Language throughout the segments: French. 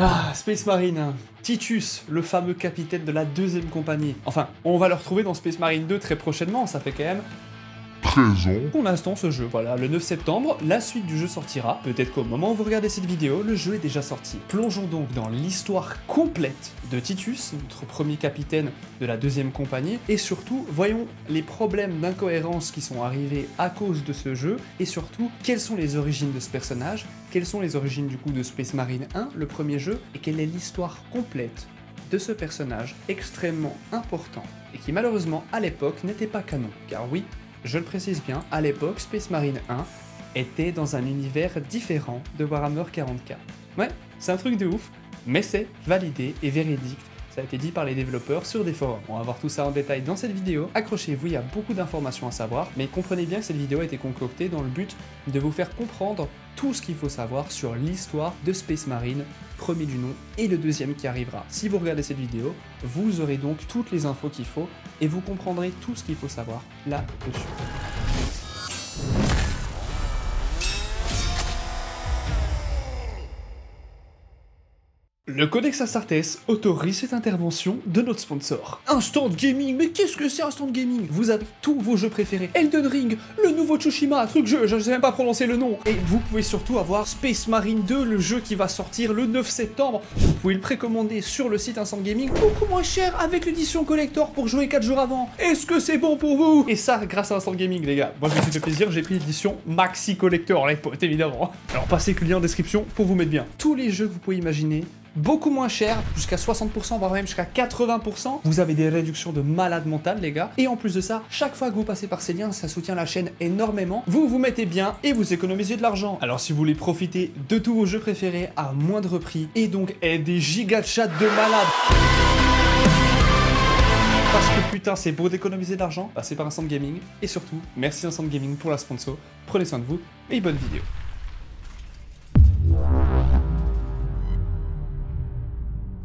Ah, Space Marine, Titus, le fameux capitaine de la deuxième compagnie. Enfin, on va le retrouver dans Space Marine 2 très prochainement, ça fait quand même 13 ans. pour l'instant ce jeu. Voilà, le 9 septembre, la suite du jeu sortira. Peut-être qu'au moment où vous regardez cette vidéo, le jeu est déjà sorti. Plongeons donc dans l'histoire complète de Titus, notre premier capitaine de la deuxième compagnie, et surtout, voyons les problèmes d'incohérence qui sont arrivés à cause de ce jeu, et surtout, quelles sont les origines de ce personnage, quelles sont les origines du coup de Space Marine 1, le premier jeu, et quelle est l'histoire complète de ce personnage extrêmement important, et qui malheureusement à l'époque n'était pas canon, car oui, je le précise bien, à l'époque, Space Marine 1 était dans un univers différent de Warhammer 40k. Ouais, c'est un truc de ouf, mais c'est validé et véridique, ça a été dit par les développeurs sur des forums. On va voir tout ça en détail dans cette vidéo. Accrochez-vous, il y a beaucoup d'informations à savoir, mais comprenez bien que cette vidéo a été concoctée dans le but de vous faire comprendre tout ce qu'il faut savoir sur l'histoire de Space Marine, premier du nom, et le deuxième qui arrivera. Si vous regardez cette vidéo, vous aurez donc toutes les infos qu'il faut, et vous comprendrez tout ce qu'il faut savoir là-dessus. Le Codex Astartes autorise cette intervention de notre sponsor. Instant Gaming, mais qu'est-ce que c'est Instant Gaming? Vous avez tous vos jeux préférés. Elden Ring, le nouveau Tsushima, truc jeu, je ne sais même pas prononcer le nom. Et vous pouvez surtout avoir Space Marine 2, le jeu qui va sortir le 9 septembre. Vous pouvez le précommander sur le site Instant Gaming, beaucoup moins cher avec l'édition collector pour jouer 4 jours avant. Est-ce que c'est bon pour vous? Et ça, grâce à Instant Gaming, les gars. Moi, je me suis fait plaisir, j'ai pris l'édition Maxi Collector, les potes, évidemment. Alors, passez avec le lien en description pour vous mettre bien. Tous les jeux que vous pouvez imaginer, beaucoup moins cher, jusqu'à 60%, voire même jusqu'à 80%. Vous avez des réductions de malade mental, les gars. Et en plus de ça, chaque fois que vous passez par ces liens, ça soutient la chaîne énormément. Vous vous mettez bien et vous économisez de l'argent. Alors si vous voulez profiter de tous vos jeux préférés à moindre prix, et donc des giga chats de malade, parce que putain c'est beau d'économiser de l'argent, passez par Instant Gaming. Et surtout, merci Instant Gaming pour la sponsor. Prenez soin de vous et bonne vidéo.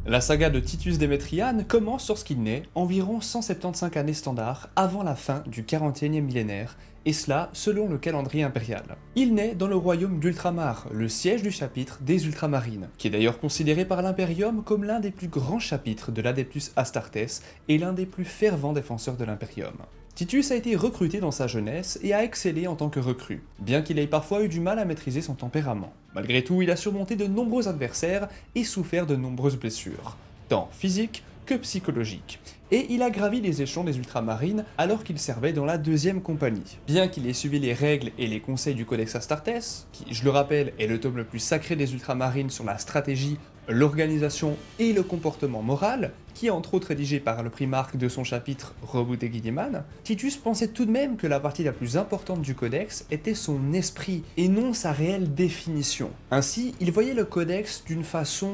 La saga de Titus Démétriane commence lorsqu'il naît, environ 175 années standard, avant la fin du 41e millénaire, et cela selon le calendrier impérial. Il naît dans le royaume d'Ultramar, le siège du chapitre des Ultramarines, qui est d'ailleurs considéré par l'Imperium comme l'un des plus grands chapitres de l'Adeptus Astartes et l'un des plus fervents défenseurs de l'Imperium. Titus a été recruté dans sa jeunesse et a excellé en tant que recrue, bien qu'il ait parfois eu du mal à maîtriser son tempérament. Malgré tout, il a surmonté de nombreux adversaires et souffert de nombreuses blessures, tant physiques que psychologiques. Et il a gravi les échelons des Ultramarines alors qu'il servait dans la deuxième compagnie. Bien qu'il ait suivi les règles et les conseils du Codex Astartes, qui, je le rappelle, est le tome le plus sacré des Ultramarines sur la stratégie, l'organisation et le comportement moral, qui est entre autres rédigé par le primarque de son chapitre Roboute et Guilliman, Titus pensait tout de même que la partie la plus importante du codex était son esprit et non sa réelle définition. Ainsi, il voyait le codex d'une façon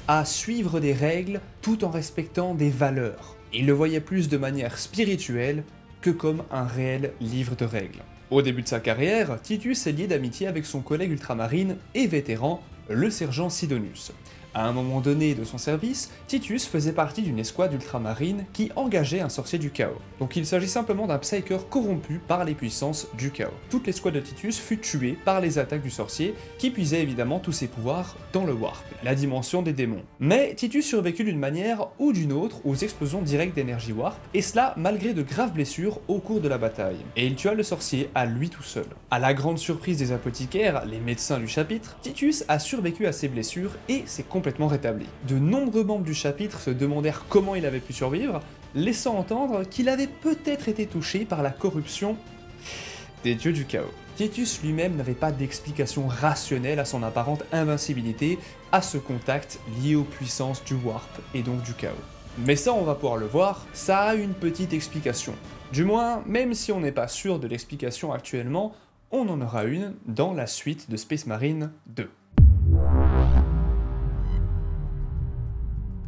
à suivre des règles tout en respectant des valeurs. Il le voyait plus de manière spirituelle que comme un réel livre de règles. Au début de sa carrière, Titus est lié d'amitié avec son collègue ultramarine et vétéran, le sergent Sidonius. À un moment donné de son service, Titus faisait partie d'une escouade ultramarine qui engageait un sorcier du chaos. Donc il s'agit simplement d'un psyker corrompu par les puissances du chaos. Toute l'escouade de Titus fut tuée par les attaques du sorcier, qui puisait évidemment tous ses pouvoirs dans le Warp, la dimension des démons. Mais Titus survécut d'une manière ou d'une autre aux explosions directes d'énergie Warp, et cela malgré de graves blessures au cours de la bataille. Et il tua le sorcier à lui tout seul. À la grande surprise des apothicaires, les médecins du chapitre, Titus a survécu à ses blessures et s'est complètement rétabli. De nombreux membres du chapitre se demandèrent comment il avait pu survivre, laissant entendre qu'il avait peut-être été touché par la corruption des dieux du chaos. Titus lui-même n'avait pas d'explication rationnelle à son apparente invincibilité, à ce contact lié aux puissances du Warp et donc du chaos. Mais ça, on va pouvoir le voir, ça a une petite explication. Du moins, même si on n'est pas sûr de l'explication actuellement, on en aura une dans la suite de Space Marine 2.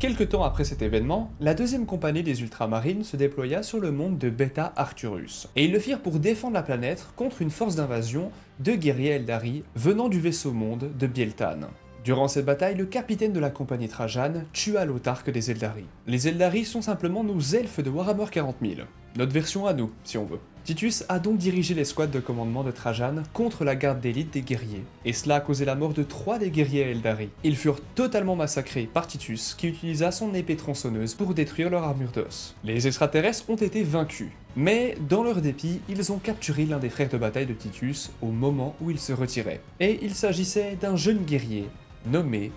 Quelque temps après cet événement, la deuxième compagnie des Ultramarines se déploya sur le monde de Beta Arcturus, et ils le firent pour défendre la planète contre une force d'invasion de guerriers Eldari venant du vaisseau monde de Bieltan. Durant cette bataille, le capitaine de la compagnie Trajane tua l'autarque des Eldari. Les Eldari sont simplement nos elfes de Warhammer 40 000, notre version à nous, si on veut. Titus a donc dirigé l'escouade de commandement de Trajan contre la garde d'élite des guerriers, et cela a causé la mort de 3 des guerriers Eldari. Ils furent totalement massacrés par Titus, qui utilisa son épée tronçonneuse pour détruire leur armure d'os. Les extraterrestres ont été vaincus, mais dans leur dépit, ils ont capturé l'un des frères de bataille de Titus au moment où il se retirait. Et il s'agissait d'un jeune guerrier nommé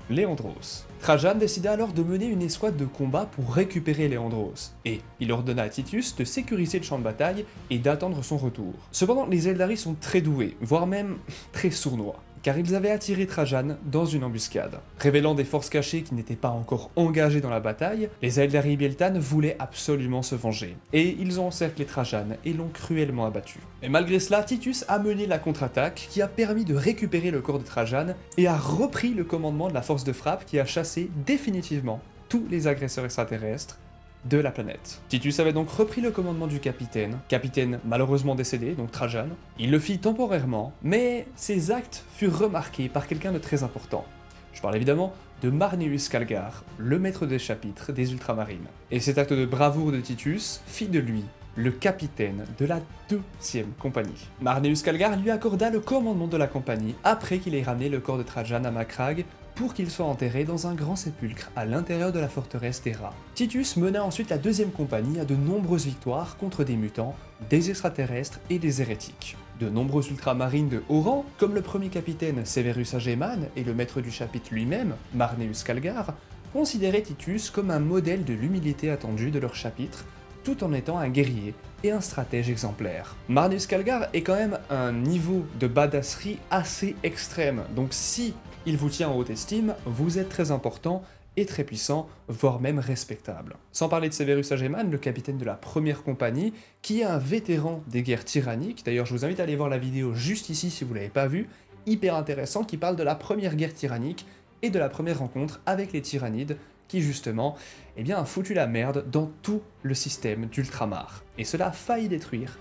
Léandros. Trajan décida alors de mener une escouade de combat pour récupérer Léandros, et il ordonna à Titus de sécuriser le champ de bataille et d'attendre son retour. Cependant, les Eldari sont très doués, voire même très sournois, car ils avaient attiré Trajan dans une embuscade. Révélant des forces cachées qui n'étaient pas encore engagées dans la bataille, les Eldari Bieltan voulaient absolument se venger, et ils ont encerclé Trajan et l'ont cruellement abattu. Et malgré cela, Titus a mené la contre-attaque qui a permis de récupérer le corps de Trajan et a repris le commandement de la force de frappe qui a chassé définitivement tous les agresseurs extraterrestres de la planète. Titus avait donc repris le commandement du capitaine malheureusement décédé, donc Trajan. Il le fit temporairement, mais ses actes furent remarqués par quelqu'un de très important. Je parle évidemment de Marneus Calgar, le maître des chapitres des Ultramarines. Et cet acte de bravoure de Titus fit de lui le capitaine de la 2e compagnie. Marneus Calgar lui accorda le commandement de la compagnie après qu'il ait ramené le corps de Trajan à Macragge pour qu'il soit enterré dans un grand sépulcre à l'intérieur de la forteresse d'Hera. Titus mena ensuite la 2e compagnie à de nombreuses victoires contre des mutants, des extraterrestres et des hérétiques. De nombreux ultramarines de haut rang, comme le premier capitaine Severus Ageman et le maître du chapitre lui-même, Marneus Calgar, considéraient Titus comme un modèle de l'humilité attendue de leur chapitre, tout en étant un guerrier et un stratège exemplaire. Marneus Calgar est quand même un niveau de badasserie assez extrême, donc si il vous tient en haute estime, vous êtes très important et très puissant, voire même respectable. Sans parler de Severus Ageman, le capitaine de la première compagnie, qui est un vétéran des guerres tyranniques. D'ailleurs, je vous invite à aller voir la vidéo juste ici si vous ne l'avez pas vue, hyper intéressant, qui parle de la première guerre tyrannique et de la première rencontre avec les tyrannides, qui justement, eh bien, a foutu la merde dans tout le système d'Ultramar. Et cela a failli détruire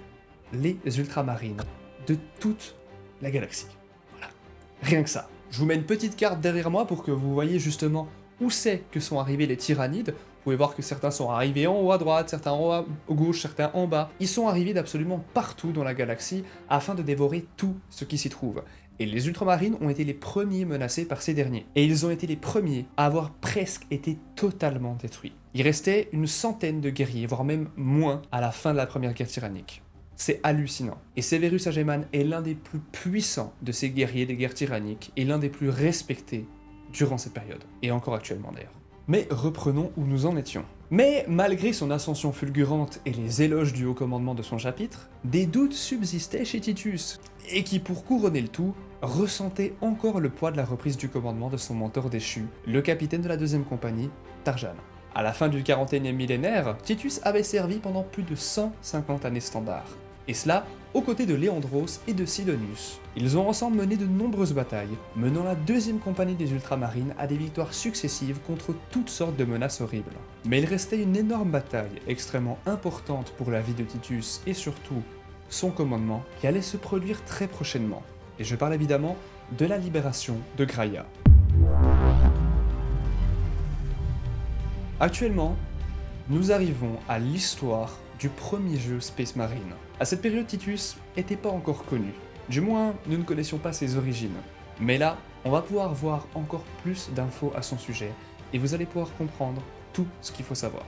les ultramarines de toute la galaxie. Voilà. Rien que ça. Je vous mets une petite carte derrière moi pour que vous voyez justement où c'est que sont arrivés les tyrannides. Vous pouvez voir que certains sont arrivés en haut à droite, certains en haut à gauche, certains en bas. Ils sont arrivés d'absolument partout dans la galaxie afin de dévorer tout ce qui s'y trouve. Et les ultramarines ont été les premiers menacés par ces derniers. Et ils ont été les premiers à avoir presque été totalement détruits. Il restait une centaine de guerriers, voire même moins, à la fin de la première guerre tyrannique. C'est hallucinant. Et Severus Ageman est l'un des plus puissants de ces guerriers des guerres tyranniques et l'un des plus respectés durant cette période. Et encore actuellement d'ailleurs. Mais reprenons où nous en étions. Mais malgré son ascension fulgurante et les éloges du haut commandement de son chapitre, des doutes subsistaient chez Titus, et qui pour couronner le tout, ressentait encore le poids de la reprise du commandement de son mentor déchu, le capitaine de la 2e compagnie, Trajan. À la fin du 41e millénaire, Titus avait servi pendant plus de 150 années standard, et cela aux côtés de Léandros et de Sidonius. Ils ont ensemble mené de nombreuses batailles, menant la 2e compagnie des Ultramarines à des victoires successives contre toutes sortes de menaces horribles. Mais il restait une énorme bataille, extrêmement importante pour la vie de Titus et surtout son commandement, qui allait se produire très prochainement. Et je parle évidemment de la libération de Graia. Actuellement, nous arrivons à l'histoire du premier jeu Space Marine. À cette période, Titus n'était pas encore connu. Du moins, nous ne connaissions pas ses origines. Mais là, on va pouvoir voir encore plus d'infos à son sujet, et vous allez pouvoir comprendre tout ce qu'il faut savoir.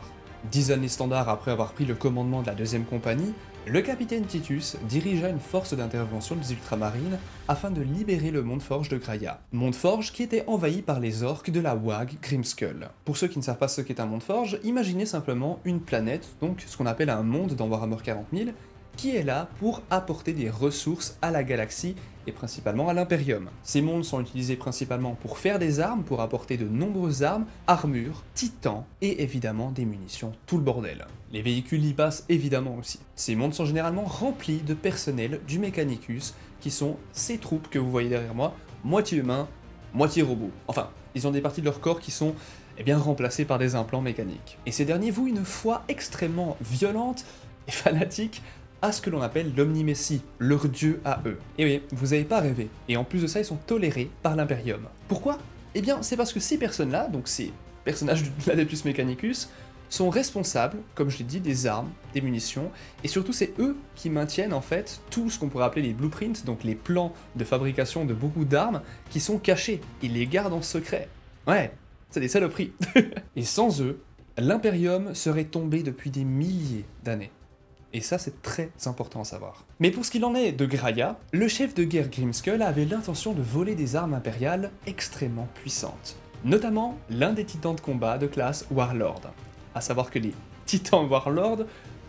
10 années standard après avoir pris le commandement de la 2e compagnie, le capitaine Titus dirigea une force d'intervention des Ultramarines afin de libérer le monde Forge de Graia. Monde Forge qui était envahi par les orques de la WAG Grimskull. Pour ceux qui ne savent pas ce qu'est un monde Forge, imaginez simplement une planète, donc ce qu'on appelle un monde dans Warhammer 40 000, qui est là pour apporter des ressources à la galaxie et principalement à l'Imperium. Ces mondes sont utilisés principalement pour faire des armes, pour apporter de nombreuses armes, armures, titans et évidemment des munitions, tout le bordel. Les véhicules y passent évidemment aussi. Ces mondes sont généralement remplis de personnel du Mechanicus, qui sont ces troupes que vous voyez derrière moi, moitié humains, moitié robots. Enfin, ils ont des parties de leur corps qui sont bien remplacées par des implants mécaniques. Et ces derniers vouent une foi extrêmement violente et fanatique à ce que l'on appelle l'Omnimessie, leur dieu à eux. Et oui, vous n'avez pas rêvé. Et en plus de ça, ils sont tolérés par l'Imperium. Pourquoi? Eh bien, c'est parce que ces personnes-là, donc ces personnages de l'Adeptus Mechanicus, sont responsables, comme je l'ai dit, des armes, des munitions, et surtout c'est eux qui maintiennent en fait tout ce qu'on pourrait appeler les blueprints, donc les plans de fabrication de beaucoup d'armes qui sont cachés, ils les gardent en secret. Ouais, c'est des saloperies. Et sans eux, l'Imperium serait tombé depuis des milliers d'années. Et ça, c'est très important à savoir. Mais pour ce qu'il en est de Graia, le chef de guerre Grimskull avait l'intention de voler des armes impériales extrêmement puissantes. Notamment l'un des titans de combat de classe Warlord. À savoir que les titans Warlord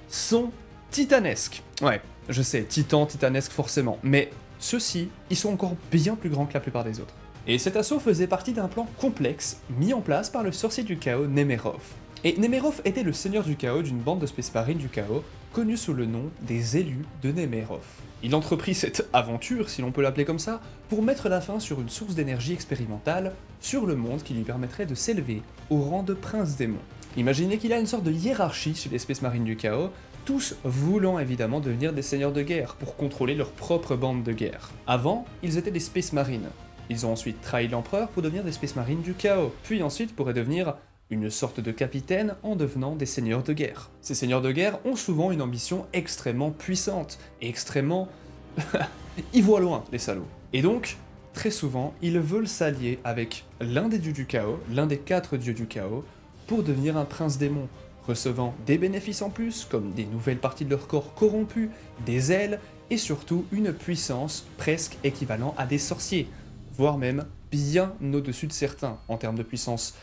sont titanesques. Ouais, je sais, titanesques forcément, mais ceux-ci, ils sont encore bien plus grands que la plupart des autres. Et cet assaut faisait partie d'un plan complexe mis en place par le sorcier du chaos Nemerov. Et Nemerov était le seigneur du chaos d'une bande de Space Marines du chaos, connue sous le nom des élus de Nemerov. Il entreprit cette aventure, si l'on peut l'appeler comme ça, pour mettre la fin sur une source d'énergie expérimentale sur le monde qui lui permettrait de s'élever au rang de prince démon. Imaginez qu'il a une sorte de hiérarchie chez les Space Marines du chaos, tous voulant évidemment devenir des seigneurs de guerre pour contrôler leur propre bande de guerre. Avant, ils étaient des Space Marines. Ils ont ensuite trahi l'empereur pour devenir des Space Marines du chaos, puis ensuite pourraient devenir une sorte de capitaine en devenant des seigneurs de guerre. Ces seigneurs de guerre ont souvent une ambition extrêmement puissante, et extrêmement... ils voient loin, les salauds. Et donc, très souvent, ils veulent s'allier avec l'un des dieux du chaos, l'un des 4 dieux du chaos, pour devenir un prince démon, recevant des bénéfices en plus, comme des nouvelles parties de leur corps corrompues, des ailes, et surtout une puissance presque équivalente à des sorciers, voire même bien au-dessus de certains, en termes de puissance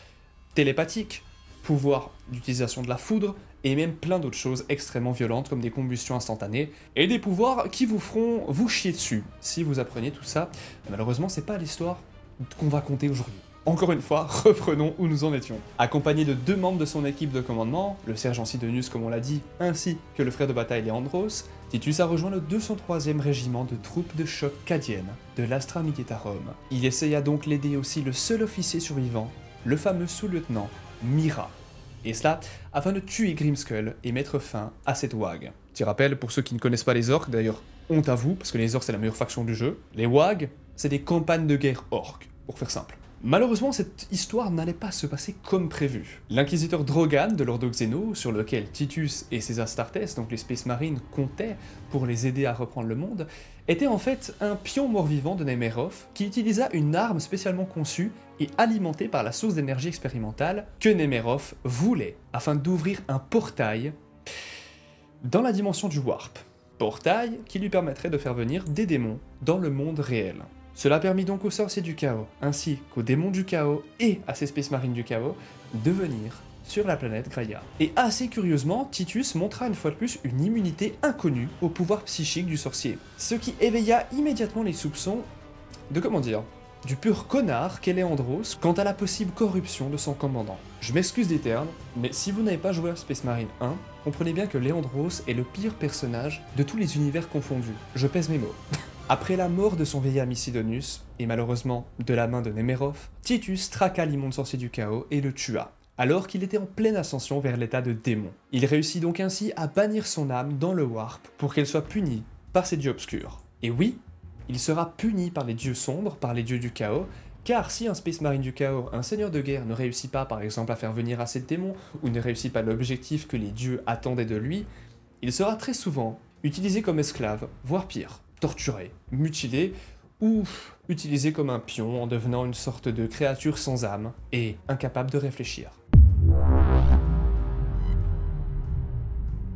télépathique, pouvoir d'utilisation de la foudre, et même plein d'autres choses extrêmement violentes comme des combustions instantanées, et des pouvoirs qui vous feront vous chier dessus si vous apprenez tout ça. Malheureusement, c'est pas l'histoire qu'on va conter aujourd'hui. Encore une fois, reprenons où nous en étions. Accompagné de 2 membres de son équipe de commandement, le sergent Sidonius comme on l'a dit, ainsi que le frère de bataille Leandros, Titus a rejoint le 203e régiment de troupes de choc cadiennes de l'Astra Militarum. Il essaya donc d'aider aussi le seul officier survivant, le fameux sous-lieutenant Mira. Et cela afin de tuer Grimskull et mettre fin à cette WAG. Petit rappel pour ceux qui ne connaissent pas les orques, d'ailleurs honte à vous, parce que les orques c'est la meilleure faction du jeu. Les WAG, c'est des campagnes de guerre orques, pour faire simple. Malheureusement, cette histoire n'allait pas se passer comme prévu. L'inquisiteur Drogan de l'Ordo Xeno, sur lequel Titus et ses Astartes, donc les Space Marines, comptaient pour les aider à reprendre le monde, était en fait un pion mort-vivant de Nemerov qui utilisa une arme spécialement conçue et alimentée par la source d'énergie expérimentale que Nemerov voulait, afin d'ouvrir un portail dans la dimension du Warp. Portail qui lui permettrait de faire venir des démons dans le monde réel. Cela permit donc aux sorciers du chaos, ainsi qu'aux démons du chaos et à ces Space Marines du chaos, de venir sur la planète Graia. Et assez curieusement, Titus montra une fois de plus une immunité inconnue au pouvoir psychique du sorcier, ce qui éveilla immédiatement les soupçons de, comment dire, du pur connard qu'est Leandros quant à la possible corruption de son commandant. Je m'excuse des termes, mais si vous n'avez pas joué à Space Marine 1, comprenez bien que Leandros est le pire personnage de tous les univers confondus. Je pèse mes mots. Après la mort de son vieil ami Sidonius, et malheureusement de la main de Nemerov, Titus traqua l'immonde sorcier du chaos et le tua, alors qu'il était en pleine ascension vers l'état de démon. Il réussit donc ainsi à bannir son âme dans le Warp pour qu'elle soit punie par ses dieux obscurs. Et oui, il sera puni par les dieux sombres, par les dieux du chaos, car si un Space Marine du chaos, un seigneur de guerre, ne réussit pas par exemple à faire venir assez de démons, ou ne réussit pas l'objectif que les dieux attendaient de lui, il sera très souvent utilisé comme esclave, voire pire, torturé, mutilé, ou utilisé comme un pion en devenant une sorte de créature sans âme et incapable de réfléchir.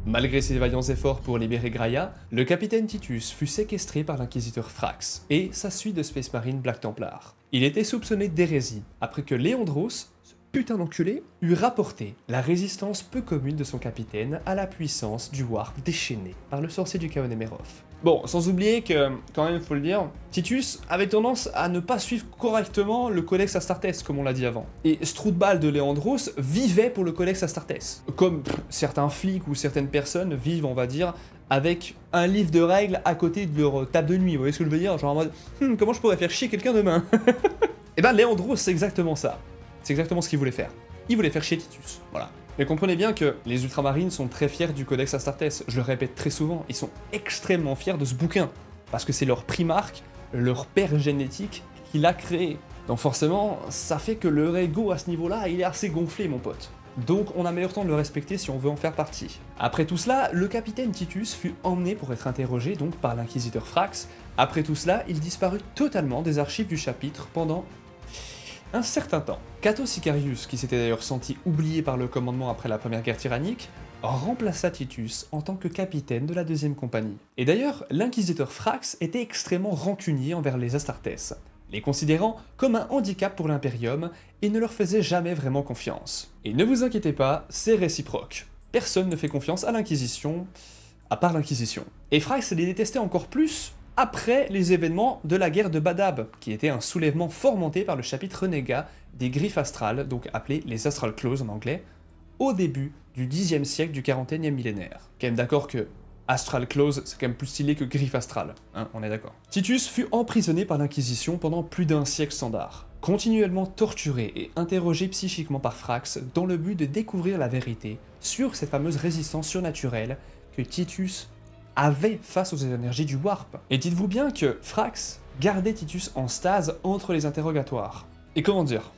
Malgré ses vaillants efforts pour libérer Graia, le capitaine Titus fut séquestré par l'inquisiteur Thrax et sa suite de Space Marine Black Templar. Il était soupçonné d'hérésie après que Leandros, ce putain d'enculé, eut rapporté la résistance peu commune de son capitaine à la puissance du Warp déchaîné par le sorcier du chaos Nemerov. Bon, sans oublier que, quand même, faut le dire, Titus avait tendance à ne pas suivre correctement le Codex Astartes, comme on l'a dit avant. Et Stroutball de Leandros vivait pour le Codex Astartes. Comme certains flics ou certaines personnes vivent, on va dire, avec un livre de règles à côté de leur table de nuit, vous voyez ce que je veux dire? Genre en mode, comment je pourrais faire chier quelqu'un demain? Et ben Leandros, c'est exactement ça. C'est exactement ce qu'il voulait faire. Il voulait faire chier Titus, voilà. Mais comprenez bien que les Ultramarines sont très fiers du Codex Astartes, je le répète très souvent, ils sont extrêmement fiers de ce bouquin, parce que c'est leur primarque, leur père génétique qui l'a créé. Donc forcément, ça fait que leur ego à ce niveau-là, il est assez gonflé mon pote. donc on a meilleur temps de le respecter si on veut en faire partie. Après tout cela, le capitaine Titus fut emmené pour être interrogé donc par l'inquisiteur Frax. Après tout cela, il disparut totalement des archives du chapitre pendant un certain temps. Cato Sicarius, qui s'était d'ailleurs senti oublié par le commandement après la première guerre tyrannique, remplaça Titus en tant que capitaine de la deuxième compagnie. Et d'ailleurs, l'inquisiteur Frax était extrêmement rancunier envers les Astartes, les considérant comme un handicap pour l'Imperium et ne leur faisait jamais vraiment confiance. Et ne vous inquiétez pas, c'est réciproque. Personne ne fait confiance à l'Inquisition, à part l'Inquisition. Et Frax les détestait encore plus après les événements de la guerre de Badab, qui était un soulèvement fomenté par le chapitre renégat des Griffes Astrales, donc appelés les Astral Claws en anglais, au début du Xe siècle du 41e millénaire. Quand même d'accord que Astral Claws, c'est quand même plus stylé que Griffe Astrale, hein, on est d'accord. Titus fut emprisonné par l'Inquisition pendant plus d'un siècle standard, continuellement torturé et interrogé psychiquement par Frax dans le but de découvrir la vérité sur cette fameuse résistance surnaturelle que Titus avait face aux énergies du Warp. Et dites-vous bien que Frax gardait Titus en stase entre les interrogatoires. Et comment dire ?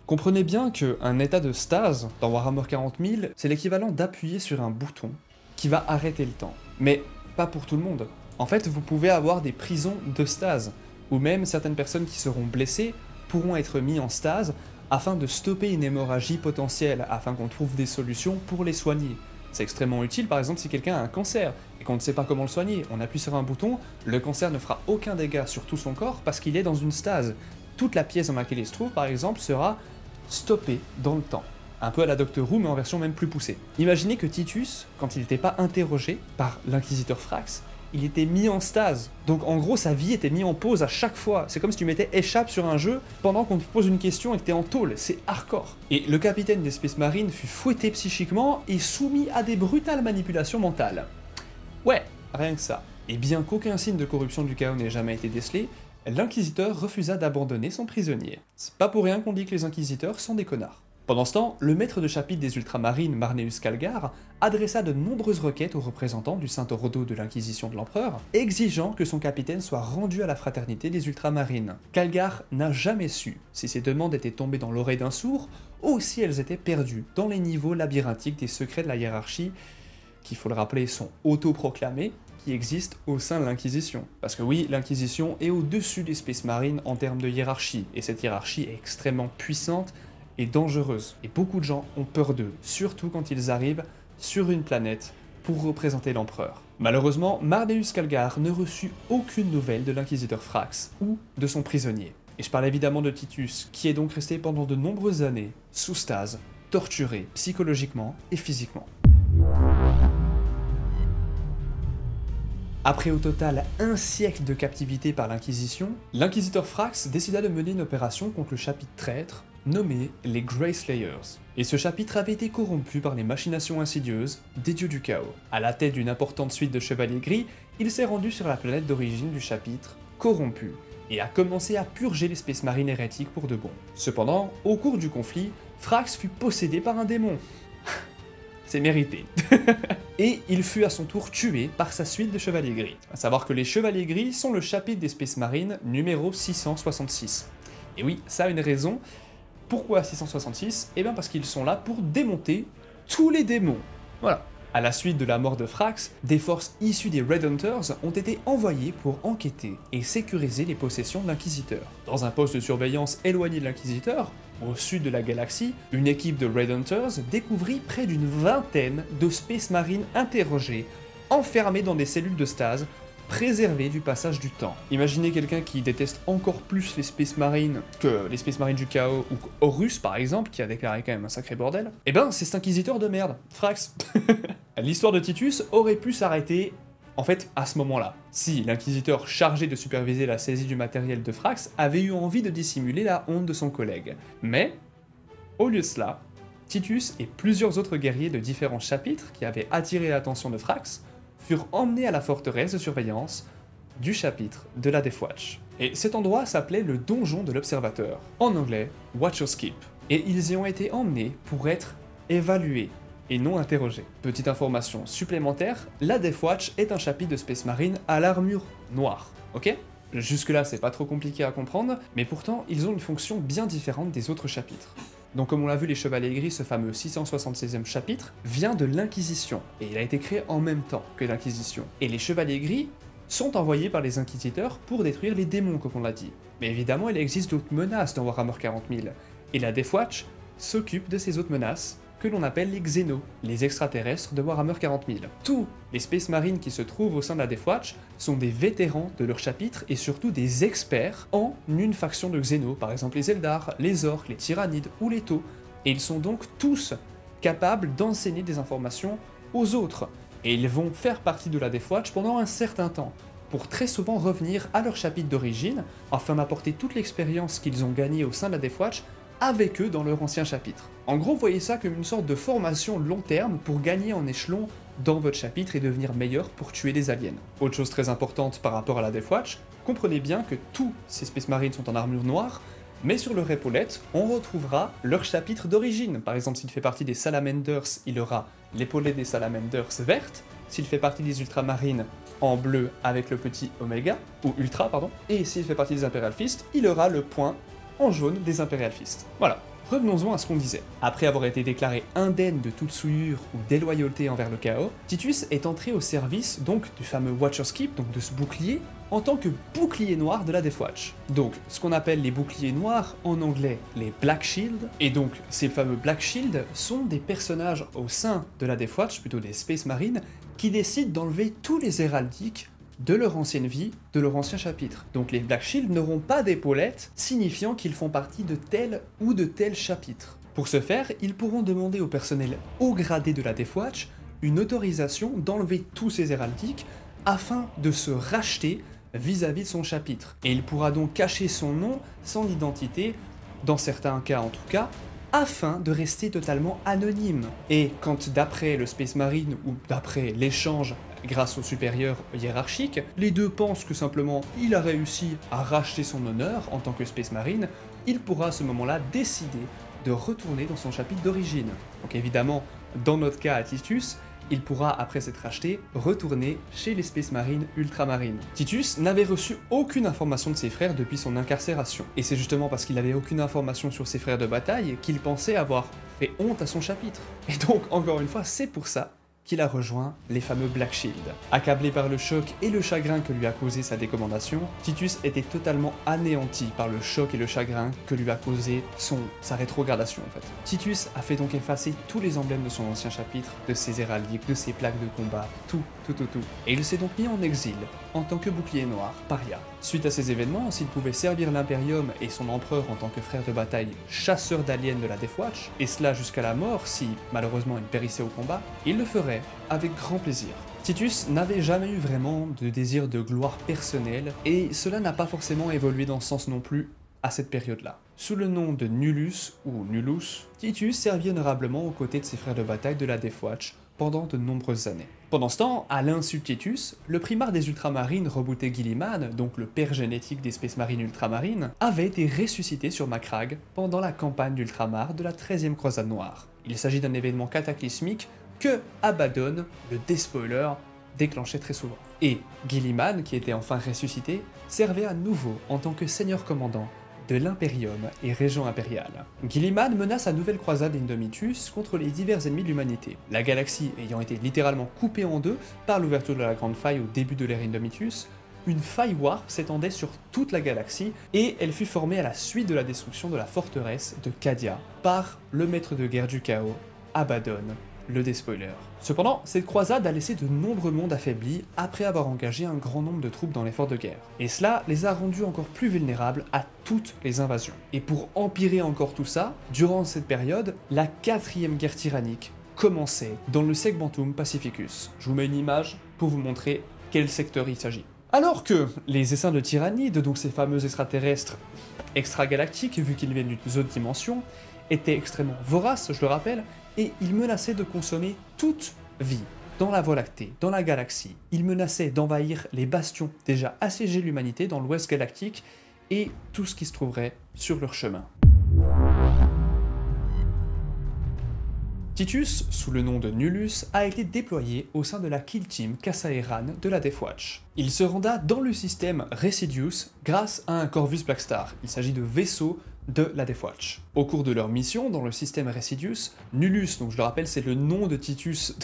Comprenez bien qu'un état de stase dans Warhammer 40 000, c'est l'équivalent d'appuyer sur un bouton qui va arrêter le temps. Mais pas pour tout le monde. En fait, vous pouvez avoir des prisons de stase, ou même certaines personnes qui seront blessées pourront être mis en stase afin de stopper une hémorragie potentielle, afin qu'on trouve des solutions pour les soigner. C'est extrêmement utile par exemple si quelqu'un a un cancer et qu'on ne sait pas comment le soigner. On appuie sur un bouton, le cancer ne fera aucun dégât sur tout son corps parce qu'il est dans une stase. Toute la pièce dans laquelle il se trouve par exemple sera stoppée dans le temps. Un peu à la Doctor Who mais en version même plus poussée. Imaginez que Titus, quand il n'était pas interrogé par l'inquisiteur Frax, il était mis en stase. Donc en gros sa vie était mise en pause à chaque fois. C'est comme si tu mettais échappe sur un jeu pendant qu'on te pose une question et que t'es en tôle. C'est hardcore. Et le capitaine des Space Marines fut fouetté psychiquement et soumis à des brutales manipulations mentales. Ouais, rien que ça. Et bien qu'aucun signe de corruption du chaos n'ait jamais été décelé, l'inquisiteur refusa d'abandonner son prisonnier. C'est pas pour rien qu'on dit que les inquisiteurs sont des connards. Pendant ce temps, le maître de chapitre des Ultramarines, Marneus Calgar, adressa de nombreuses requêtes aux représentants du Saint-Ordo de l'Inquisition de l'Empereur, exigeant que son capitaine soit rendu à la fraternité des Ultramarines. Calgar n'a jamais su si ces demandes étaient tombées dans l'oreille d'un sourd, ou si elles étaient perdues dans les niveaux labyrinthiques des secrets de la hiérarchie, qui, faut le rappeler, sont autoproclamés, qui existent au sein de l'Inquisition. Parce que oui, l'Inquisition est au-dessus des Space Marines en termes de hiérarchie, et cette hiérarchie est extrêmement puissante, et dangereuse. Et beaucoup de gens ont peur d'eux, surtout quand ils arrivent sur une planète pour représenter l'empereur. Malheureusement, Marneus Calgar ne reçut aucune nouvelle de l'inquisiteur Frax ou de son prisonnier. Et je parle évidemment de Titus, qui est donc resté pendant de nombreuses années sous stase, torturé psychologiquement et physiquement. Après au total un siècle de captivité par l'Inquisition, l'inquisiteur Frax décida de mener une opération contre le chapitre traître nommé les Grey Slayers. Et ce chapitre avait été corrompu par les machinations insidieuses des dieux du chaos. À la tête d'une importante suite de chevaliers gris, il s'est rendu sur la planète d'origine du chapitre, corrompu, et a commencé à purger les Space Marines hérétiques pour de bon. Cependant, au cours du conflit, Frax fut possédé par un démon. C'est mérité. Et il fut à son tour tué par sa suite de chevaliers gris. A savoir que les chevaliers gris sont le chapitre des Space Marines numéro 666. Et oui, ça a une raison. Pourquoi 666 ? Eh bien parce qu'ils sont là pour démonter tous les démons. Voilà. À la suite de la mort de Frax, des forces issues des Red Hunters ont été envoyées pour enquêter et sécuriser les possessions de l'Inquisiteur. Dans un poste de surveillance éloigné de l'Inquisiteur, au sud de la galaxie, une équipe de Red Hunters découvrit près d'une vingtaine de Space Marines interrogés, enfermés dans des cellules de stase, préservé du passage du temps. Imaginez quelqu'un qui déteste encore plus les Space Marines que les Space Marines du chaos, ou Horus par exemple, qui a déclaré quand même un sacré bordel. Eh ben, c'est cet inquisiteur de merde, Frax. L'histoire de Titus aurait pu s'arrêter, en fait, à ce moment-là, si l'inquisiteur chargé de superviser la saisie du matériel de Frax avait eu envie de dissimuler la honte de son collègue. Mais, au lieu de cela, Titus et plusieurs autres guerriers de différents chapitres qui avaient attiré l'attention de Frax furent emmenés à la forteresse de surveillance du chapitre de la Death Watch. Et cet endroit s'appelait le donjon de l'observateur, en anglais Watcher's Keep. Et ils y ont été emmenés pour être évalués et non interrogés. Petite information supplémentaire, la Death Watch est un chapitre de Space Marine à l'armure noire, ok ? Jusque là c'est pas trop compliqué à comprendre, mais pourtant ils ont une fonction bien différente des autres chapitres. Donc comme on l'a vu, les Chevaliers Gris, ce fameux 676e chapitre, vient de l'Inquisition, et il a été créé en même temps que l'Inquisition. Et les Chevaliers Gris sont envoyés par les Inquisiteurs pour détruire les démons, comme on l'a dit. Mais évidemment, il existe d'autres menaces dans Warhammer 40 000, et la Death Watch s'occupe de ces autres menaces, que l'on appelle les Xénos, les extraterrestres de Warhammer 40 000. Tous les Space Marines qui se trouvent au sein de la Death Watch sont des vétérans de leur chapitre et surtout des experts en une faction de Xénos, par exemple les Eldar, les Orques, les Tyrannides ou les Tau. Et ils sont donc tous capables d'enseigner des informations aux autres. Et ils vont faire partie de la Death Watch pendant un certain temps, pour très souvent revenir à leur chapitre d'origine, afin d'apporter toute l'expérience qu'ils ont gagnée au sein de la Death Watch avec eux dans leur ancien chapitre. En gros, voyez ça comme une sorte de formation long terme pour gagner en échelon dans votre chapitre et devenir meilleur pour tuer des aliens. Autre chose très importante par rapport à la Death Watch, comprenez bien que tous ces Space Marines sont en armure noire, mais sur leur épaulette, on retrouvera leur chapitre d'origine. Par exemple, s'il fait partie des Salamanders, il aura l'épaulette des Salamanders verte, s'il fait partie des Ultramarines en bleu avec le petit Oméga, ou Ultra, pardon, et s'il fait partie des Imperial Fist, il aura le point en jaune des Imperial Fist. Voilà. Revenons-en à ce qu'on disait. Après avoir été déclaré indemne de toute souillure ou déloyauté envers le chaos, Titus est entré au service donc du fameux Watcher's Keep, donc de ce bouclier, en tant que bouclier noir de la Death Watch. Donc, ce qu'on appelle les boucliers noirs, en anglais les Black Shield, et donc ces fameux Black Shield sont des personnages au sein de la Death Watch, plutôt des Space Marines, qui décident d'enlever tous les héraldiques de leur ancienne vie, de leur ancien chapitre. Donc les Black Shield n'auront pas d'épaulettes, signifiant qu'ils font partie de tel ou de tel chapitre. Pour ce faire, ils pourront demander au personnel haut gradé de la Death Watch une autorisation d'enlever tous ces héraldiques afin de se racheter vis-à-vis de son chapitre. Et il pourra donc cacher son nom, son identité, dans certains cas en tout cas, afin de rester totalement anonyme. Et quand d'après le Space Marine ou d'après l'échange grâce au supérieur hiérarchique, les deux pensent que simplement il a réussi à racheter son honneur en tant que Space Marine, il pourra à ce moment-là décider de retourner dans son chapitre d'origine. Donc évidemment, dans notre cas à Titus, il pourra, après s'être racheté, retourner chez les Space Marines ultramarines. Titus n'avait reçu aucune information de ses frères depuis son incarcération. Et c'est justement parce qu'il n'avait aucune information sur ses frères de bataille qu'il pensait avoir fait honte à son chapitre. Et donc, encore une fois, c'est pour ça qu'il a rejoint les fameux Black Shield. Accablé par le choc et le chagrin que lui a causé sa décommandation, Titus était totalement anéanti par le choc et le chagrin que lui a causé sa rétrogradation en fait. Titus a fait donc effacer tous les emblèmes de son ancien chapitre, de ses héraldiques, de ses plaques de combat, tout. Et il s'est donc mis en exil, en tant que bouclier noir, paria. Suite à ces événements, s'il pouvait servir l'Imperium et son empereur en tant que frère de bataille, chasseur d'aliens de la Death Watch, et cela jusqu'à la mort si, malheureusement, il périssait au combat, il le ferait avec grand plaisir. Titus n'avait jamais eu vraiment de désir de gloire personnelle, et cela n'a pas forcément évolué dans ce sens non plus à cette période-là. Sous le nom de Nullus, ou Nullus, Titus servit honorablement aux côtés de ses frères de bataille de la Death Watch pendant de nombreuses années. Pendant ce temps, à l'insu de Titus, le primarque des Ultramarines rebooté Guilliman, donc le père génétique des Space Marines ultramarines, avait été ressuscité sur Macragge pendant la campagne d'Ultramar de la 13e croisade noire. Il s'agit d'un événement cataclysmique que Abaddon, le despoiler, déclenchait très souvent. Et Guilliman, qui était enfin ressuscité, servait à nouveau en tant que seigneur commandant de l'Imperium et région impériale. Guilliman mena sa nouvelle croisade Indomitus contre les divers ennemis de l'humanité. La galaxie ayant été littéralement coupée en deux par l'ouverture de la Grande Faille au début de l'ère Indomitus, une faille warp s'étendait sur toute la galaxie et elle fut formée à la suite de la destruction de la forteresse de Cadia par le maître de guerre du chaos, Abaddon, le despoiler. Cependant, cette croisade a laissé de nombreux mondes affaiblis après avoir engagé un grand nombre de troupes dans l'effort de guerre. Et cela les a rendus encore plus vulnérables à toutes les invasions. Et pour empirer encore tout ça, durant cette période, la 4e guerre tyrannique commençait dans le Segmentum Pacificus. Je vous mets une image pour vous montrer quel secteur il s'agit. Alors que les essaims de Tyrannide, donc ces fameux extraterrestres extragalactiques, vu qu'ils viennent d'une autre dimension, étaient extrêmement voraces, je le rappelle, et ils menaçaient de consommer toute vie dans la Voie lactée, dans la galaxie. Ils menaçaient d'envahir les bastions déjà assiégés de l'humanité dans l'Ouest galactique et tout ce qui se trouverait sur leur chemin. Titus, sous le nom de Nullus, a été déployé au sein de la Kill Team Kassaeran de la Death Watch. Il se renda dans le système Residius grâce à un Corvus Blackstar. Il s'agit de vaisseaux de la Death Watch. Au cours de leur mission dans le système Residius, Nullus, donc je le rappelle c'est le nom de Titus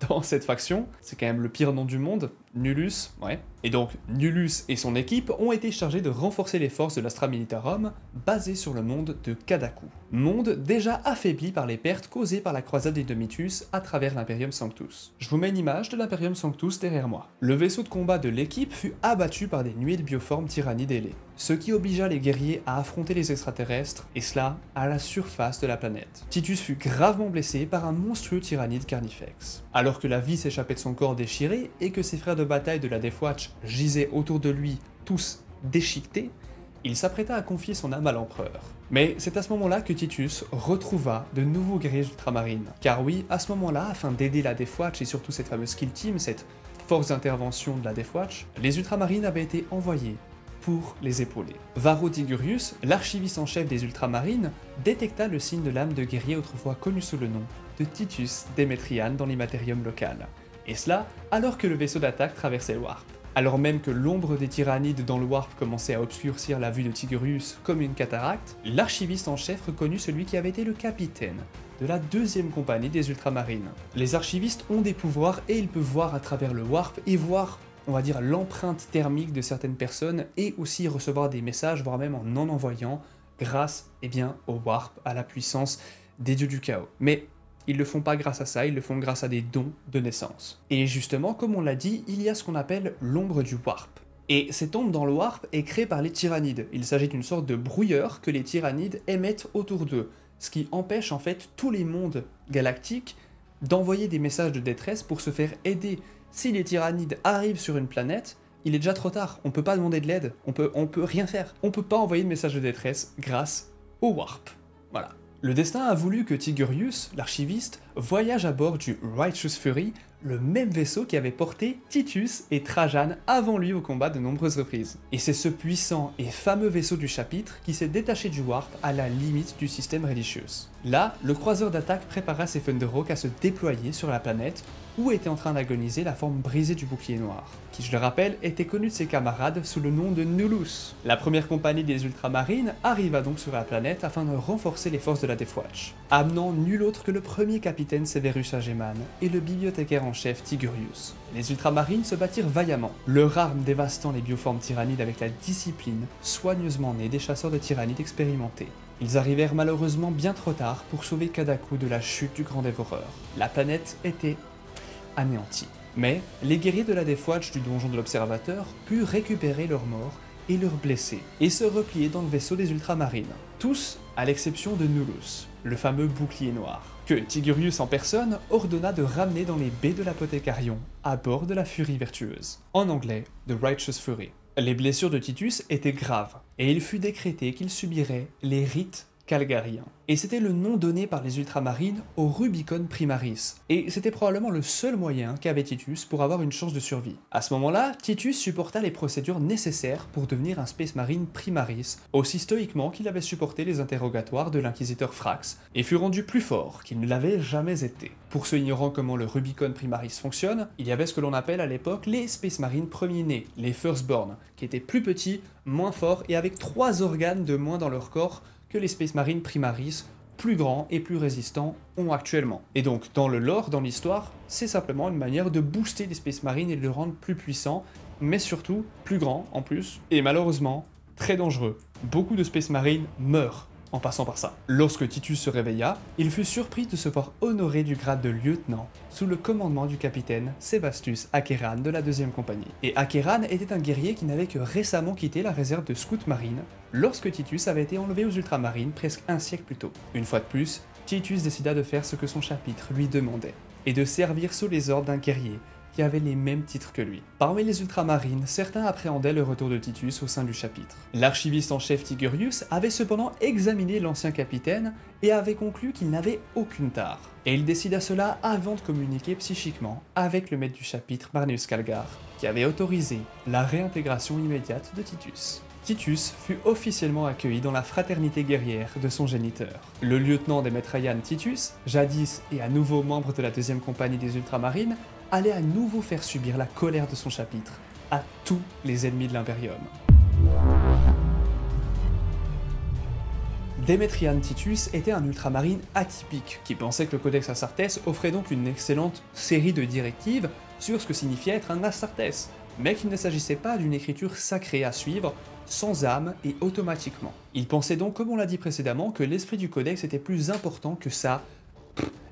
dans cette faction, c'est quand même le pire nom du monde, Nullus, ouais. Et donc Nullus et son équipe ont été chargés de renforcer les forces de l'Astra Militarum basées sur le monde de Kadaku. Monde déjà affaibli par les pertes causées par la croisade d'Indomitus à travers l'Imperium Sanctus. Je vous mets une image de l'Imperium Sanctus derrière moi. Le vaisseau de combat de l'équipe fut abattu par des nuées de bioformes tyrannides ailées, ce qui obligea les guerriers à affronter les extraterrestres, et cela à la surface de la planète. Titus fut gravement blessé par un monstrueux tyrannide carnifex. Alors que la vie s'échappait de son corps déchiré et que ses frères de bataille de la Death Watch gisaient autour de lui, tous déchiquetés, il s'apprêta à confier son âme à l'empereur. Mais c'est à ce moment-là que Titus retrouva de nouveaux guerriers ultramarines. Car oui, à ce moment-là, afin d'aider la Death Watch et surtout cette fameuse kill team, cette force d'intervention de la Death Watch, les ultramarines avaient été envoyés pour les épauler. Varro Tigurius, l'archiviste en chef des ultramarines, détecta le signe de l'âme de guerrier autrefois connu sous le nom de Titus Demetrian dans l'immatérium local. Et cela alors que le vaisseau d'attaque traversait le Warp. Alors même que l'ombre des tyrannides dans le Warp commençait à obscurcir la vue de Tigurius comme une cataracte, l'archiviste en chef reconnut celui qui avait été le capitaine de la deuxième compagnie des ultramarines. Les archivistes ont des pouvoirs et ils peuvent voir à travers le Warp et voir, on va dire, l'empreinte thermique de certaines personnes et aussi recevoir des messages, voire même en envoyant, grâce au Warp, à la puissance des dieux du chaos. Mais ils le font pas grâce à ça, ils le font grâce à des dons de naissance. Et justement, comme on l'a dit, il y a ce qu'on appelle l'ombre du Warp. Et cette ombre dans le Warp est créée par les tyrannides. Il s'agit d'une sorte de brouilleur que les tyrannides émettent autour d'eux, ce qui empêche en fait tous les mondes galactiques d'envoyer des messages de détresse pour se faire aider. Si les tyrannides arrivent sur une planète, il est déjà trop tard, on peut pas demander de l'aide, on peut rien faire. On peut pas envoyer de message de détresse grâce au Warp. Voilà. Le destin a voulu que Tigurius, l'archiviste, voyage à bord du Righteous Fury, le même vaisseau qui avait porté Titus et Trajan avant lui au combat de nombreuses reprises. Et c'est ce puissant et fameux vaisseau du chapitre qui s'est détaché du Warp à la limite du système Relitious. Là, le croiseur d'attaque prépara ses Thunderhawks à se déployer sur la planète où était en train d'agoniser la forme brisée du bouclier noir, qui, je le rappelle, était connu de ses camarades sous le nom de Nullus. La première compagnie des ultramarines arriva donc sur la planète afin de renforcer les forces de la Death Watch, amenant nul autre que le premier capitaine Severus Ageman et le bibliothécaire en chef Tigurius. Les ultramarines se battirent vaillamment, leur arme dévastant les bioformes tyrannides avec la discipline soigneusement née des chasseurs de tyrannides expérimentés. Ils arrivèrent malheureusement bien trop tard pour sauver Kadaku de la chute du Grand Dévoreur. La planète était anéantie. Mais les guerriers de la Death Watch du donjon de l'Observateur purent récupérer leurs morts et leurs blessés, et se replier dans le vaisseau des ultramarines. Tous, à l'exception de Nullus, le fameux bouclier noir, que Tigurius en personne ordonna de ramener dans les baies de l'Apothecarion, à bord de la Furie Vertueuse, en anglais The Righteous Fury. Les blessures de Titus étaient graves, et il fut décrété qu'il subirait les rites calgarien. Et c'était le nom donné par les ultramarines au Rubicon Primaris. Et c'était probablement le seul moyen qu'avait Titus pour avoir une chance de survie. À ce moment-là, Titus supporta les procédures nécessaires pour devenir un Space Marine Primaris, aussi stoïquement qu'il avait supporté les interrogatoires de l'inquisiteur Frax, et fut rendu plus fort qu'il ne l'avait jamais été. Pour ceux ignorant comment le Rubicon Primaris fonctionne, il y avait ce que l'on appelle à l'époque les Space Marines premiers-nés, les Firstborn, qui étaient plus petits, moins forts et avec 3 organes de moins dans leur corps que les Space Marines Primaris, plus grands et plus résistants, ont actuellement. Et donc, dans le lore, dans l'histoire, c'est simplement une manière de booster les Space Marines et de les rendre plus puissants, mais surtout plus grands en plus, et malheureusement, très dangereux. Beaucoup de Space Marines meurent en passant par ça. Lorsque Titus se réveilla, il fut surpris de se voir honoré du grade de lieutenant, sous le commandement du capitaine Sebastus Acheran de la deuxième compagnie. Et Acheran était un guerrier qui n'avait que récemment quitté la réserve de Scout Marine, lorsque Titus avait été enlevé aux ultramarines presque un siècle plus tôt. Une fois de plus, Titus décida de faire ce que son chapitre lui demandait, et de servir sous les ordres d'un guerrier qui avait les mêmes titres que lui. Parmi les ultramarines, certains appréhendaient le retour de Titus au sein du chapitre. L'archiviste en chef Tigurius avait cependant examiné l'ancien capitaine et avait conclu qu'il n'avait aucune tare. Et il décida cela avant de communiquer psychiquement avec le maître du chapitre Marneus Calgar, qui avait autorisé la réintégration immédiate de Titus. Titus fut officiellement accueilli dans la fraternité guerrière de son géniteur. Le lieutenant des Metraian Titus, jadis et à nouveau membre de la deuxième compagnie des ultramarines, allait à nouveau faire subir la colère de son chapitre à tous les ennemis de l'Imperium. Démétriane Titus était un ultramarine atypique, qui pensait que le Codex Astartes offrait donc une excellente série de directives sur ce que signifiait être un Astartes, mais qu'il ne s'agissait pas d'une écriture sacrée à suivre, sans âme et automatiquement. Il pensait donc, comme on l'a dit précédemment, que l'esprit du Codex était plus important que sa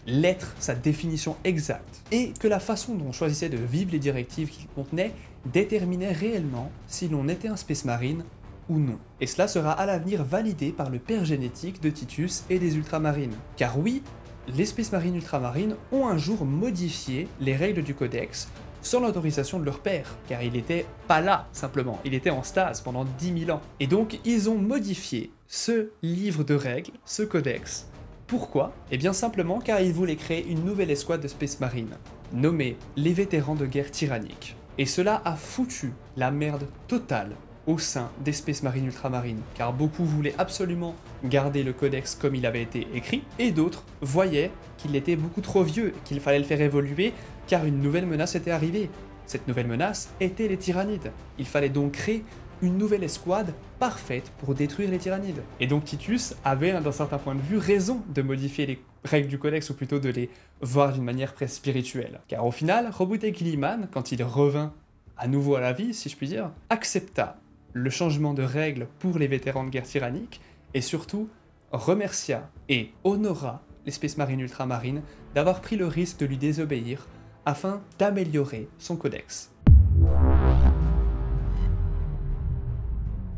lettre, sa définition exacte, et que la façon dont on choisissait de vivre les directives qu'il contenait déterminait réellement si l'on était un Space Marine ou non. Et cela sera à l'avenir validé par le père génétique de Titus et des ultramarines. Car oui, les Space Marines ultramarines ont un jour modifié les règles du Codex sans l'autorisation de leur père, car il était pas là, simplement, il était en stase pendant 10 000 ans. Et donc, ils ont modifié ce livre de règles, ce Codex. Pourquoi? Eh bien simplement car ils voulaient créer une nouvelle escouade de Space Marines, nommée les vétérans de guerre tyrannique. Et cela a foutu la merde totale au sein des Space Marines ultramarines, car beaucoup voulaient absolument garder le codex comme il avait été écrit, et d'autres voyaient qu'il était beaucoup trop vieux, qu'il fallait le faire évoluer, car une nouvelle menace était arrivée. Cette nouvelle menace était les tyrannides. Il fallait donc créer une nouvelle escouade parfaite pour détruire les tyrannides. Et donc Titus avait, d'un certain point de vue, raison de modifier les règles du codex, ou plutôt de les voir d'une manière presque spirituelle. Car au final, Roboute Guilliman, quand il revint à nouveau à la vie, si je puis dire, accepta le changement de règles pour les vétérans de guerre tyrannique, et surtout remercia et honora les Space Marines ultramarines d'avoir pris le risque de lui désobéir afin d'améliorer son codex.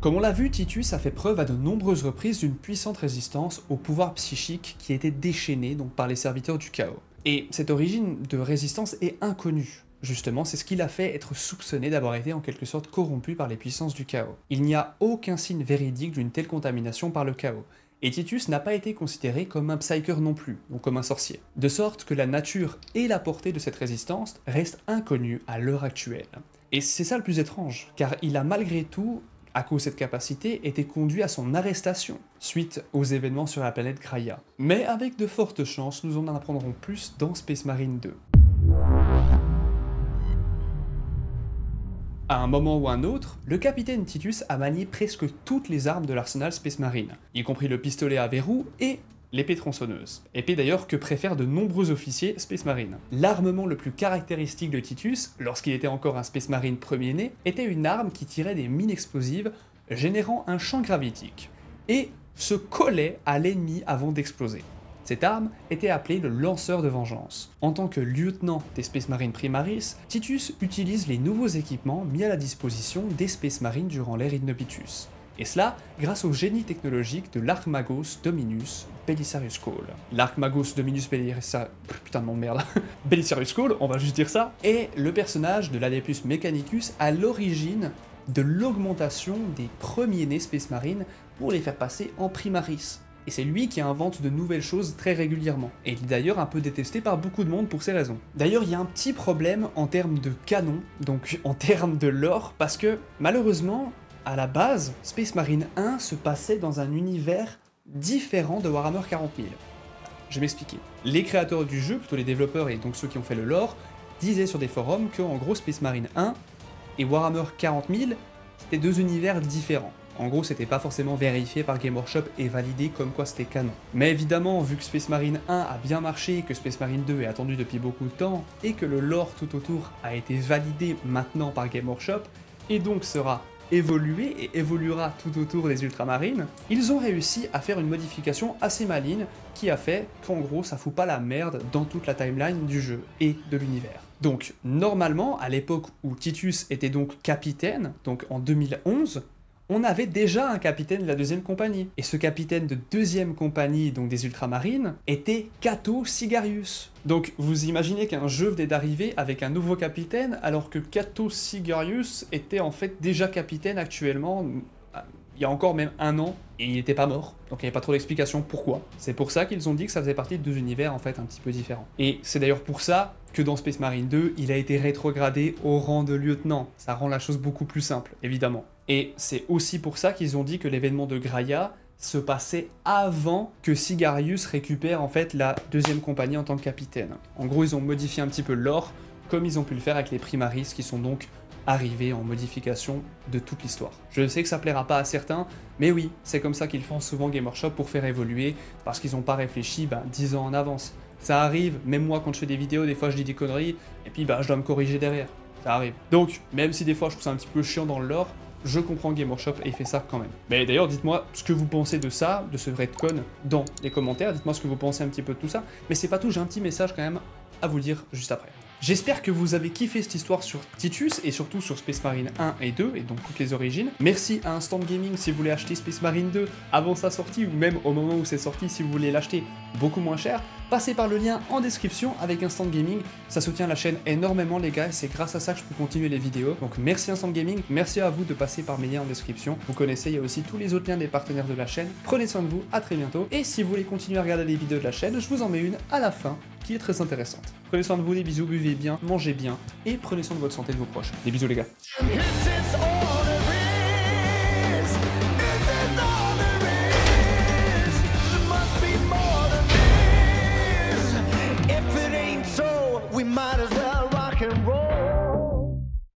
Comme on l'a vu, Titus a fait preuve à de nombreuses reprises d'une puissante résistance au pouvoir psychique qui était déchaîné donc par les serviteurs du chaos. Et cette origine de résistance est inconnue. Justement, c'est ce qui l'a fait être soupçonné d'avoir été en quelque sorte corrompu par les puissances du chaos. Il n'y a aucun signe véridique d'une telle contamination par le chaos, et Titus n'a pas été considéré comme un psyker non plus, ou comme un sorcier. De sorte que la nature et la portée de cette résistance restent inconnues à l'heure actuelle. Et c'est ça le plus étrange, car il a malgré tout, à cause de cette capacité, été conduit à son arrestation, suite aux événements sur la planète Graia. Mais avec de fortes chances, nous en apprendrons plus dans Space Marine 2. À un moment ou un autre, le capitaine Titus a manié presque toutes les armes de l'arsenal Space Marine, y compris le pistolet à verrou et l'épée tronçonneuse. Épée d'ailleurs que préfèrent de nombreux officiers Space Marine. L'armement le plus caractéristique de Titus, lorsqu'il était encore un Space Marine premier-né, était une arme qui tirait des mines explosives, générant un champ gravitique, et se collait à l'ennemi avant d'exploser. Cette arme était appelée le lanceur de vengeance. En tant que lieutenant des Space Marines Primaris, Titus utilise les nouveaux équipements mis à la disposition des Space Marines durant l'ère Ignobitus. Et cela grâce au génie technologique de l'Archmagos Dominus Belisarius Cawl. L'Archmagos Dominus Belisarius... Putain de mon merde. Belisarius Cawl, on va juste dire ça, est le personnage de l'Adeptus Mechanicus à l'origine de l'augmentation des premiers-nés Space Marines pour les faire passer en Primaris. Et c'est lui qui invente de nouvelles choses très régulièrement. Et il est d'ailleurs un peu détesté par beaucoup de monde pour ces raisons. D'ailleurs, il y a un petit problème en termes de canon, donc en termes de lore, parce que malheureusement, à la base, Space Marine 1 se passait dans un univers différent de Warhammer 40 000. Je vais m'expliquer. Les créateurs du jeu, plutôt les développeurs et donc ceux qui ont fait le lore, disaient sur des forums que en gros Space Marine 1 et Warhammer 40 000, c'était deux univers différents. En gros, c'était pas forcément vérifié par Game Workshop et validé comme quoi c'était canon. Mais évidemment, vu que Space Marine 1 a bien marché, que Space Marine 2 est attendu depuis beaucoup de temps, et que le lore tout autour a été validé maintenant par Game Workshop, et donc sera évolué et évoluera tout autour des Ultramarines, ils ont réussi à faire une modification assez maligne qui a fait qu'en gros ça fout pas la merde dans toute la timeline du jeu et de l'univers. Donc normalement, à l'époque où Titus était donc capitaine, donc en 2011, on avait déjà un capitaine de la deuxième compagnie. Et ce capitaine de deuxième compagnie, donc des Ultramarines, était Cato Sigarius. Donc vous imaginez qu'un jeu venait d'arriver avec un nouveau capitaine, alors que Cato Sigarius était en fait déjà capitaine actuellement, il y a encore même un an, et il n'était pas mort. Donc il n'y avait pas trop d'explication pourquoi. C'est pour ça qu'ils ont dit que ça faisait partie de deux univers en fait un petit peu différents. Et c'est d'ailleurs pour ça que dans Space Marine 2, il a été rétrogradé au rang de lieutenant. Ça rend la chose beaucoup plus simple, évidemment. Et c'est aussi pour ça qu'ils ont dit que l'événement de Graia se passait avant que Sigarius récupère en fait la deuxième compagnie en tant que capitaine. En gros, ils ont modifié un petit peu le lore comme ils ont pu le faire avec les Primaris qui sont donc arrivés en modification de toute l'histoire. Je sais que ça plaira pas à certains, mais oui, c'est comme ça qu'ils font souvent Game Workshop pour faire évoluer, parce qu'ils n'ont pas réfléchi 10 ans en avance. Ça arrive, même moi quand je fais des vidéos, des fois je dis des conneries, et puis je dois me corriger derrière. Ça arrive. Donc, même si des fois je trouve ça un petit peu chiant dans le lore, je comprends Game Workshop et il fait ça quand même. Mais d'ailleurs, dites-moi ce que vous pensez de ça, de ce retcon, dans les commentaires. Dites-moi ce que vous pensez un petit peu de tout ça. Mais c'est pas tout, j'ai un petit message quand même à vous dire juste après. J'espère que vous avez kiffé cette histoire sur Titus et surtout sur Space Marine 1 et 2 et donc toutes les origines. Merci à Instant Gaming si vous voulez acheter Space Marine 2 avant sa sortie ou même au moment où c'est sorti si vous voulez l'acheter beaucoup moins cher. Passez par le lien en description avec Instant Gaming, ça soutient la chaîne énormément les gars et c'est grâce à ça que je peux continuer les vidéos. Donc merci Instant Gaming, merci à vous de passer par mes liens en description. Vous connaissez, il y a aussi tous les autres liens des partenaires de la chaîne. Prenez soin de vous, à très bientôt. Et si vous voulez continuer à regarder les vidéos de la chaîne, je vous en mets une à la fin qui est très intéressante. Prenez soin de vous, des bisous, buvez bien, mangez bien et prenez soin de votre santé et de vos proches. Des bisous les gars.